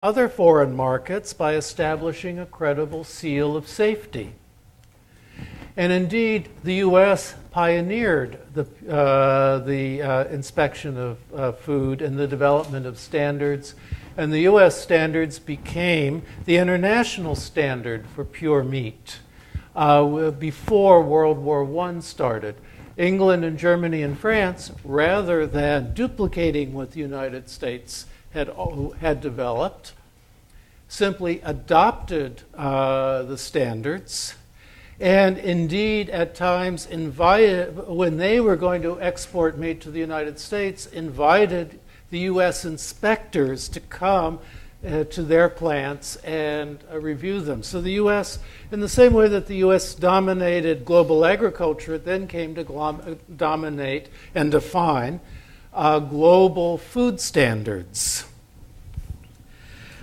other foreign markets by establishing a credible seal of safety. And indeed, the U.S. pioneered the inspection of food and the development of standards. And the U.S. standards became the international standard for pure meat before World War I started. England and Germany and France, rather than duplicating what the United States had developed, simply adopted the standards, and indeed at times when they were going to export meat to the United States, invited the U.S. inspectors to come to their plants and review them. So the U.S., in the same way that the U.S. dominated global agriculture, it then came to dominate and define global food standards.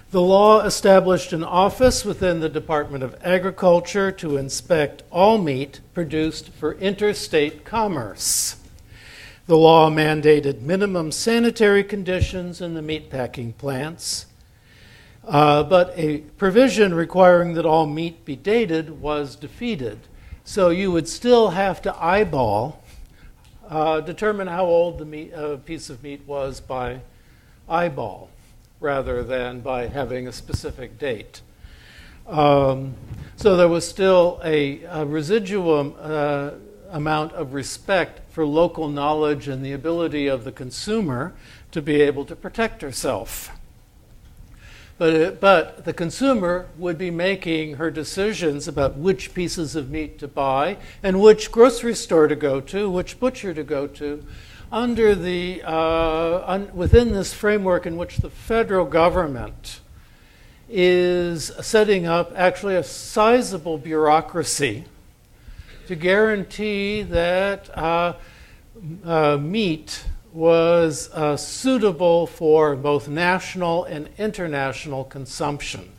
The law established an office within the Department of Agriculture to inspect all meat produced for interstate commerce. The law mandated minimum sanitary conditions in the meatpacking plants, but a provision requiring that all meat be dated was defeated. So you would still have to eyeball, determine how old the piece of meat was by eyeball, rather than by having a specific date. So there was still a residuum amount of respect for local knowledge and the ability of the consumer to be able to protect herself. But the consumer would be making her decisions about which pieces of meat to buy and which grocery store to go to, which butcher to go to, under within this framework in which the federal government is setting up actually a sizable bureaucracy to guarantee that meat was suitable for both national and international consumption.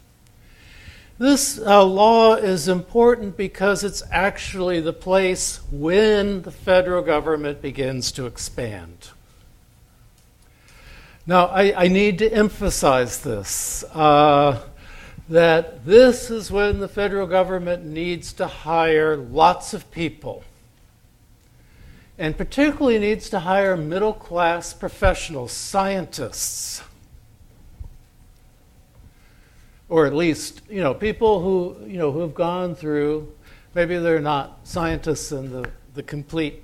This law is important because it's actually the place when the federal government begins to expand. Now, I need to emphasize this, that this is when the federal government needs to hire lots of people, and particularly needs to hire middle-class professionals, scientists, or at least, people who have gone through, maybe they're not scientists in the complete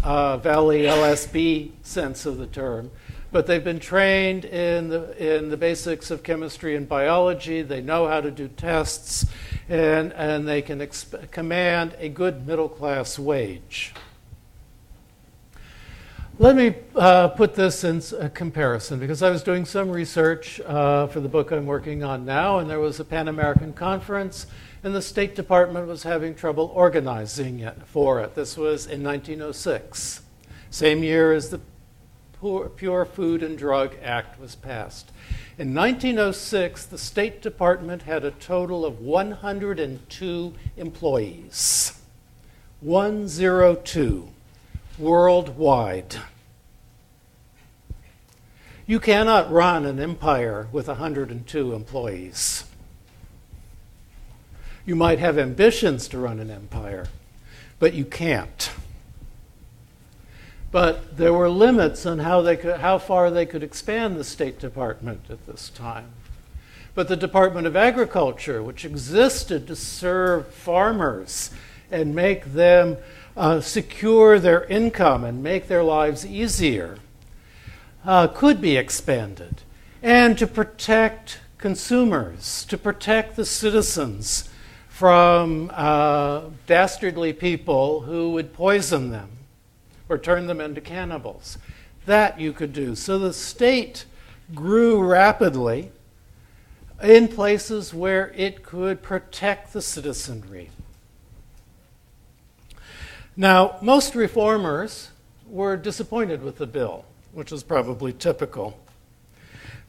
Valley LSB sense of the term, but they've been trained in the basics of chemistry and biology. They know how to do tests, and they can command a good middle-class wage. Let me put this in a comparison, because I was doing some research for the book I'm working on now, and there was a Pan American conference, and the State Department was having trouble organizing it for it. This was in 1906, same year as the Pure Food and Drug Act was passed. In 1906, the State Department had a total of 102 employees. 102. Worldwide. You cannot run an empire with 102 employees. You might have ambitions to run an empire, but you can't. But there were limits on how far they could expand the State Department at this time. But the Department of Agriculture, which existed to serve farmers and make them secure their income and make their lives easier, could be expanded. And to protect consumers, to protect the citizens from dastardly people who would poison them or turn them into cannibals. That you could do. So the state grew rapidly in places where it could protect the citizenry. Now, most reformers were disappointed with the bill, which is probably typical.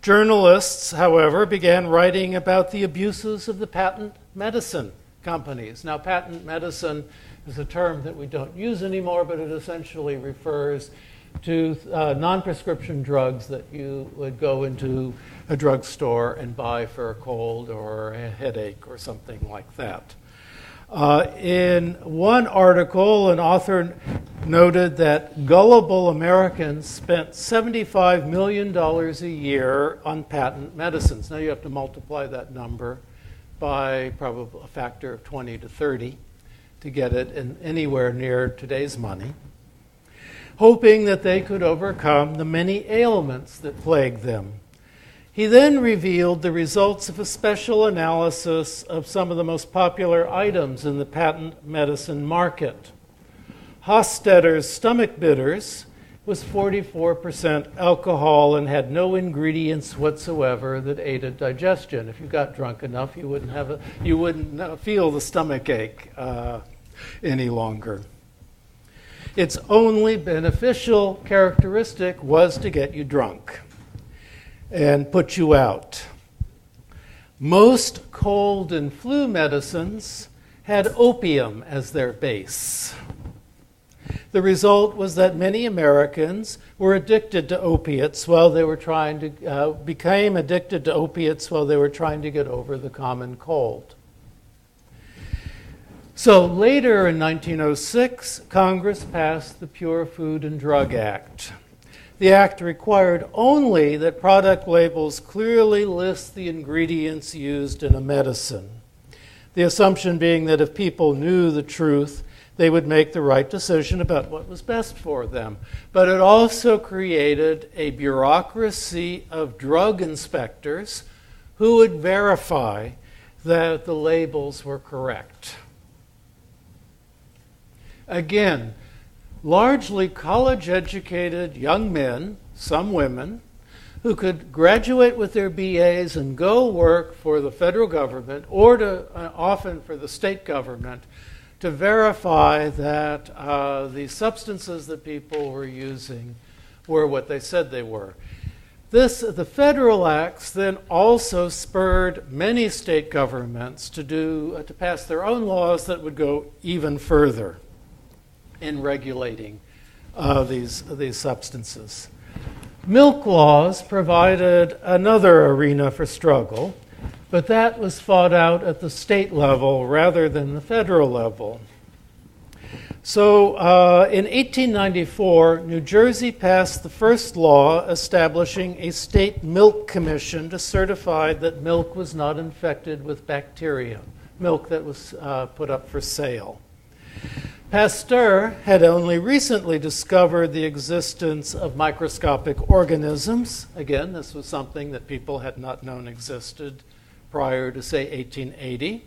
Journalists, however, began writing about the abuses of the patent medicine companies. Now, patent medicine is a term that we don't use anymore, but it essentially refers to non-prescription drugs that you would go into a drugstore and buy for a cold or a headache or something like that. In one article, an author noted that gullible Americans spent $75 million a year on patent medicines. Now you have to multiply that number by probably a factor of 20 to 30 to get it in anywhere near today's money, hoping that they could overcome the many ailments that plagued them. He then revealed the results of a special analysis of some of the most popular items in the patent medicine market. Hostetter's stomach bitters was 44% alcohol and had no ingredients whatsoever that aided digestion. If you got drunk enough, you wouldn't feel the stomach ache any longer. Its only beneficial characteristic was to get you drunk and put you out. Most cold and flu medicines had opium as their base. The result was that many Americans were addicted to opiates became addicted to opiates while they were trying to get over the common cold. So later in 1906, Congress passed the Pure Food and Drug Act. The act required only that product labels clearly list the ingredients used in a medicine. The assumption being that if people knew the truth, they would make the right decision about what was best for them. But it also created a bureaucracy of drug inspectors who would verify that the labels were correct. Again, largely college-educated young men, some women, who could graduate with their BAs and go work for the federal government or often for the state government to verify that the substances that people were using were what they said they were. The federal acts then also spurred many state governments to pass their own laws that would go even further in regulating these substances. Milk laws provided another arena for struggle, but that was fought out at the state level rather than the federal level. So in 1894, New Jersey passed the first law establishing a state milk commission to certify that milk was not infected with bacteria, milk that was put up for sale. Pasteur had only recently discovered the existence of microscopic organisms. Again, this was something that people had not known existed prior to, say, 1880.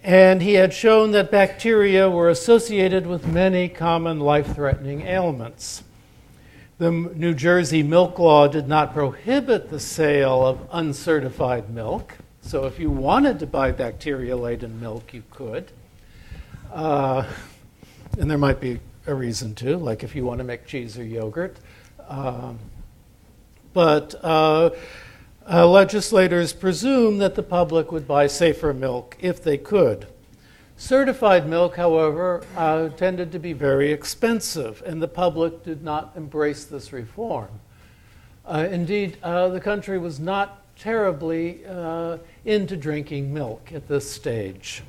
And he had shown that bacteria were associated with many common life-threatening ailments. The New Jersey milk law did not prohibit the sale of uncertified milk. So if you wanted to buy bacteria-laden milk, you could. And there might be a reason to, like if you want to make cheese or yogurt. But legislators presumed that the public would buy safer milk if they could. Certified milk, however, tended to be very expensive, and the public did not embrace this reform. Indeed, the country was not terribly into drinking milk at this stage.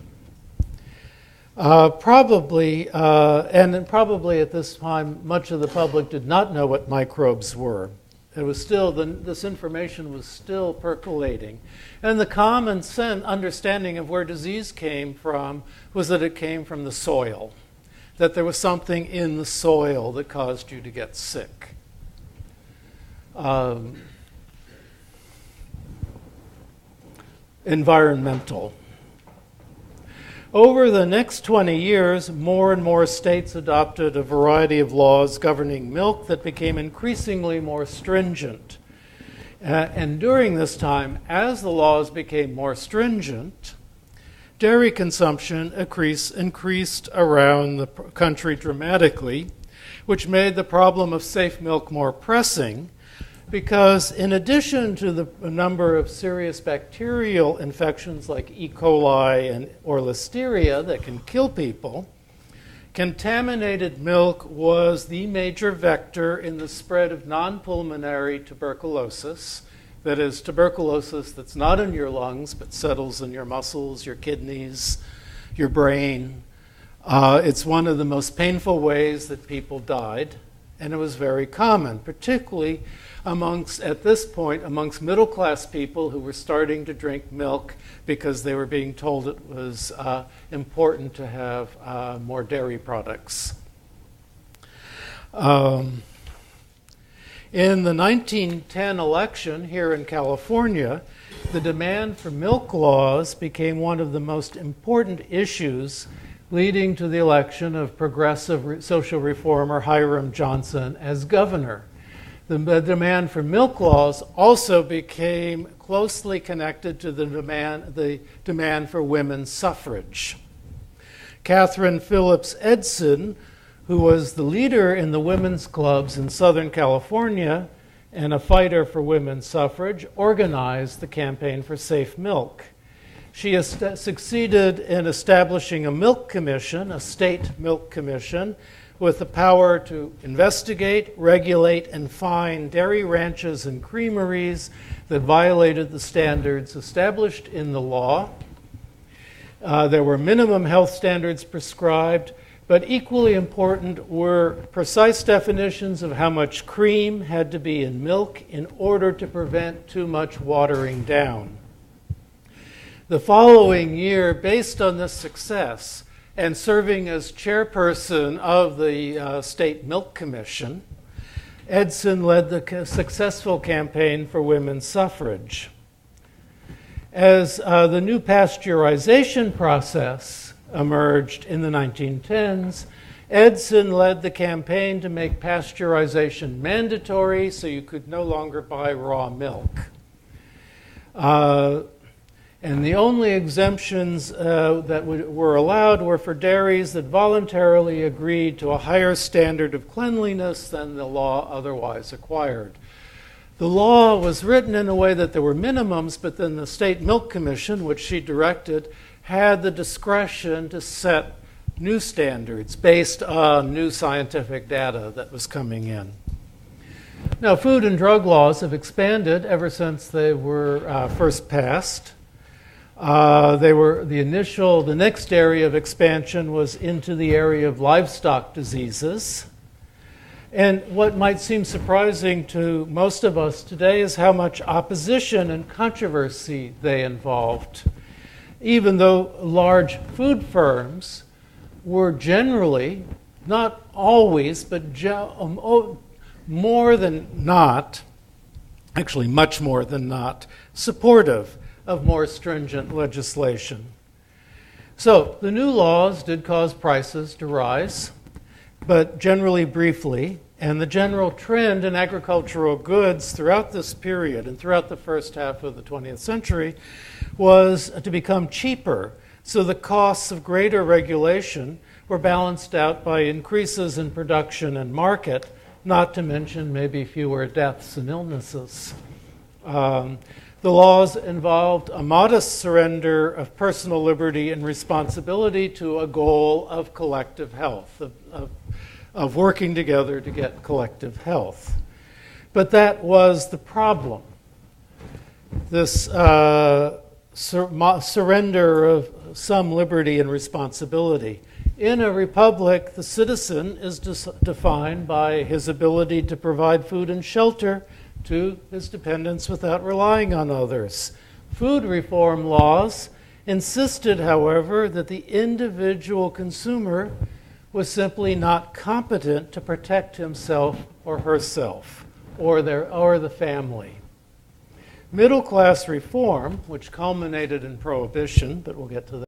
Probably at this time, much of the public did not know what microbes were. It was still this information was still percolating, and the common understanding of where disease came from was that it came from the soil, that there was something in the soil that caused you to get sick. Environmental. Over the next 20 years, more and more states adopted a variety of laws governing milk that became increasingly more stringent. And during this time, as the laws became more stringent, dairy consumption increased around the country dramatically, which made the problem of safe milk more pressing, because in addition to the number of serious bacterial infections like E. coli or listeria that can kill people, Contaminated milk was the major vector in the spread of non-pulmonary tuberculosis. That is, tuberculosis that's not in your lungs but settles in your muscles, your kidneys, your brain. It's one of the most painful ways that people died, and it was very common, particularly at this point, amongst middle-class people who were starting to drink milk because they were being told it was important to have more dairy products. In the 1910 election here in California, the demand for milk laws became one of the most important issues leading to the election of progressive social reformer Hiram Johnson as governor. The demand for milk laws also became closely connected to the demand for women's suffrage. Catherine Phillips Edson, who was the leader in the women's clubs in Southern California and a fighter for women's suffrage, organized the campaign for safe milk. She succeeded in establishing a milk commission, a state milk commission, with the power to investigate, regulate, and fine dairy ranches and creameries that violated the standards established in the law. There were minimum health standards prescribed, but equally important were precise definitions of how much cream had to be in milk in order to prevent too much watering down. The following year, based on this success, and serving as chairperson of the State Milk Commission, Edson led the successful campaign for women's suffrage. As the new pasteurization process emerged in the 1910s, Edson led the campaign to make pasteurization mandatory so you could no longer buy raw milk. And the only exemptions that were allowed were for dairies that voluntarily agreed to a higher standard of cleanliness than the law otherwise required. The law was written in a way that there were minimums, but then the State Milk Commission, which she directed, had the discretion to set new standards based on new scientific data that was coming in. Now, food and drug laws have expanded ever since they were first passed. The next area of expansion was into the area of livestock diseases. And what might seem surprising to most of us today is how much opposition and controversy they involved. Even though large food firms were generally, not always, but more than not, actually much more than not, supportive of more stringent legislation. So the new laws did cause prices to rise, but generally briefly, and the general trend in agricultural goods throughout this period and throughout the first half of the 20th century was to become cheaper. So the costs of greater regulation were balanced out by increases in production and market, not to mention maybe fewer deaths and illnesses. The laws involved a modest surrender of personal liberty and responsibility to a goal of collective health, of working together to get collective health. But that was the problem. This surrender of some liberty and responsibility. In a republic, the citizen is defined by his ability to provide food and shelter to his dependents without relying on others. Food reform laws insisted, however, that the individual consumer was simply not competent to protect himself or herself or the family. Middle-class reform, which culminated in prohibition, but we'll get to that.